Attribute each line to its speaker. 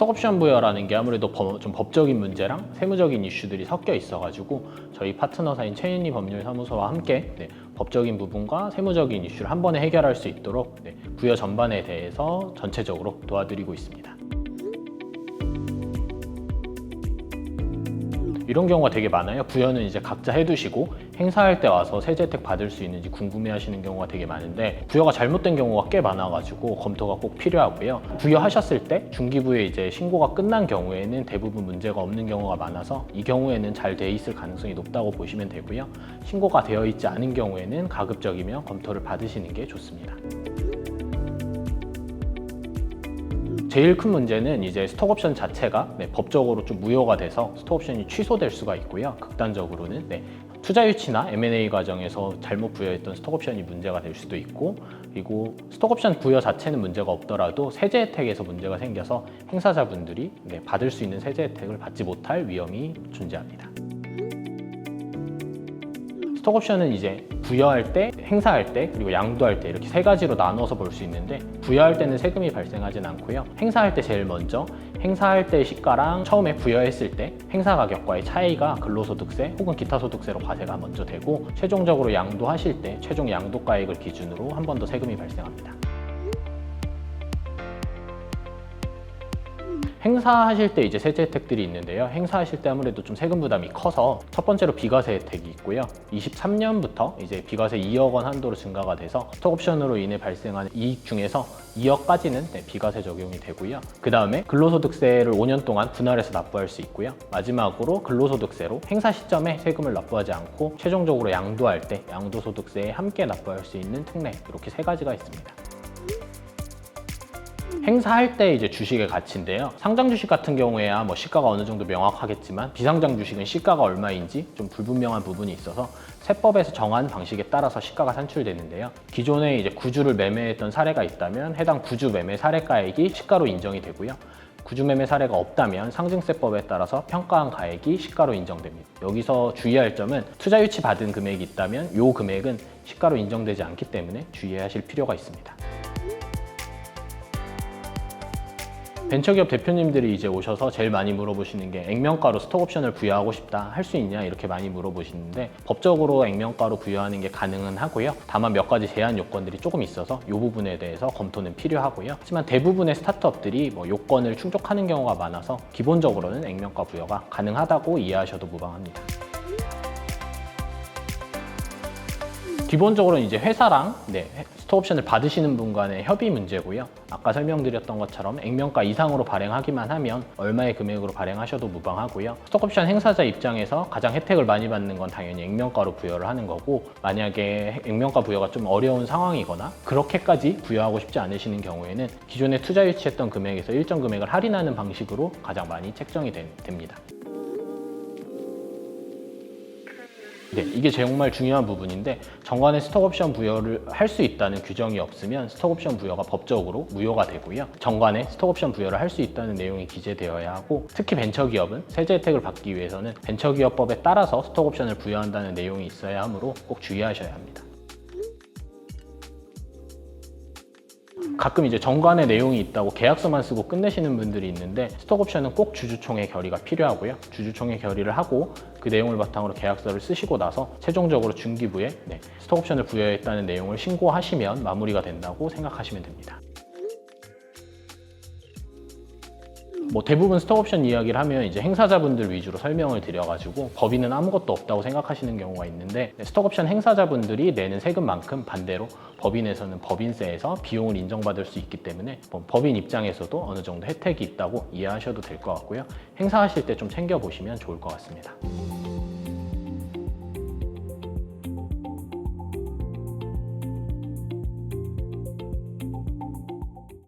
Speaker 1: 스톡옵션 부여라는 게 아무래도 좀 법적인 문제랑 세무적인 이슈들이 섞여 있어가지고 저희 파트너사인 최인희 법률사무소와 함께 법적인 부분과 세무적인 이슈를 한 번에 해결할 수 있도록 부여 전반에 대해서 전체적으로 도와드리고 있습니다. 이런 경우가 되게 많아요. 부여는 이제 각자 해두시고 행사할 때 와서 세제 혜택 받을 수 있는지 궁금해하시는 경우가 되게 많은데 부여가 잘못된 경우가 꽤 많아가지고 검토가 꼭 필요하고요. 부여하셨을 때 중기부에 이제 신고가 끝난 경우에는 대부분 문제가 없는 경우가 많아서 이 경우에는 잘 돼 있을 가능성이 높다고 보시면 되고요. 신고가 되어 있지 않은 경우에는 가급적이면 검토를 받으시는 게 좋습니다. 제일 큰 문제는 이제 스톡옵션 자체가 법적으로 좀 무효가 돼서 스톡옵션이 취소될 수가 있고요. 극단적으로는 투자 유치나 M&A 과정에서 잘못 부여했던 스톡옵션이 문제가 될 수도 있고, 그리고 스톡옵션 부여 자체는 문제가 없더라도 세제 혜택에서 문제가 생겨서 행사자분들이 받을 수 있는 세제 혜택을 받지 못할 위험이 존재합니다. 스톡옵션은 이제 부여할 때, 행사할 때, 그리고 양도할 때 이렇게 세 가지로 나눠서 볼 수 있는데 부여할 때는 세금이 발생하진 않고요. 행사할 때 제일 먼저 행사할 때 시가랑 처음에 부여했을 때 행사 가격과의 차이가 근로소득세 혹은 기타 소득세로 과세가 먼저 되고 최종적으로 양도하실 때 최종 양도가액을 기준으로 한 번 더 세금이 발생합니다. 행사하실 때 이제 세제 혜택들이 있는데요. 행사하실 때 아무래도 좀 세금 부담이 커서 첫 번째로 비과세 혜택이 있고요. 23년부터 이제 비과세 2억 원 한도로 증가가 돼서 스톡옵션으로 인해 발생하는 이익 중에서 2억까지는 비과세 적용이 되고요. 그 다음에 근로소득세를 5년 동안 분할해서 납부할 수 있고요. 마지막으로 근로소득세로 행사 시점에 세금을 납부하지 않고 최종적으로 양도할 때 양도소득세에 함께 납부할 수 있는 특례, 이렇게 세 가지가 있습니다. 행사할 때 이제 주식의 가치인데요. 상장 주식 같은 경우에야 시가가 어느 정도 명확하겠지만 비상장 주식은 시가가 얼마인지 좀 불분명한 부분이 있어서 세법에서 정한 방식에 따라서 시가가 산출되는데요. 기존에 이제 구주를 매매했던 사례가 있다면 해당 구주 매매 사례가액이 시가로 인정이 되고요. 구주 매매 사례가 없다면 상증세법에 따라서 평가한 가액이 시가로 인정됩니다. 여기서 주의할 점은 투자 유치 받은 금액이 있다면 이 금액은 시가로 인정되지 않기 때문에 주의하실 필요가 있습니다. 벤처기업 대표님들이 이제 오셔서 제일 많이 물어보시는 게 액면가로 스톡옵션을 부여하고 싶다, 할 수 있냐, 이렇게 많이 물어보시는데 법적으로 액면가로 부여하는 게 가능은 하고요. 다만 몇 가지 제한 요건들이 조금 있어서 이 부분에 대해서 검토는 필요하고요. 하지만 대부분의 스타트업들이 요건을 충족하는 경우가 많아서 기본적으로는 액면가 부여가 가능하다고 이해하셔도 무방합니다. 기본적으로는 이제 회사랑 스톡옵션을 받으시는 분 간의 협의 문제고요. 아까 설명드렸던 것처럼 액면가 이상으로 발행하기만 하면 얼마의 금액으로 발행하셔도 무방하고요. 스톡옵션 행사자 입장에서 가장 혜택을 많이 받는 건 당연히 액면가로 부여를 하는 거고, 만약에 액면가 부여가 좀 어려운 상황이거나 그렇게까지 부여하고 싶지 않으시는 경우에는 기존에 투자 유치했던 금액에서 일정 금액을 할인하는 방식으로 가장 많이 책정이 됩니다. 이게 정말 중요한 부분인데 정관에 스톡옵션 부여를 할 수 있다는 규정이 없으면 스톡옵션 부여가 법적으로 무효가 되고요. 정관에 스톡옵션 부여를 할 수 있다는 내용이 기재되어야 하고, 특히 벤처기업은 세제 혜택을 받기 위해서는 벤처기업법에 따라서 스톡옵션을 부여한다는 내용이 있어야 하므로 꼭 주의하셔야 합니다. 가끔 이제 정관의 내용이 있다고 계약서만 쓰고 끝내시는 분들이 있는데 스톡옵션은 꼭 주주총회 결의가 필요하고요. 주주총회 결의를 하고 그 내용을 바탕으로 계약서를 쓰시고 나서 최종적으로 중기부에 스톡옵션을 부여했다는 내용을 신고하시면 마무리가 된다고 생각하시면 됩니다. 대부분 스톡옵션 이야기를 하면 이제 행사자분들 위주로 설명을 드려가지고 법인은 아무것도 없다고 생각하시는 경우가 있는데 스톡옵션 행사자분들이 내는 세금만큼 반대로 법인에서는 법인세에서 비용을 인정받을 수 있기 때문에 법인 입장에서도 어느 정도 혜택이 있다고 이해하셔도 될 것 같고요. 행사하실 때 좀 챙겨보시면 좋을 것 같습니다.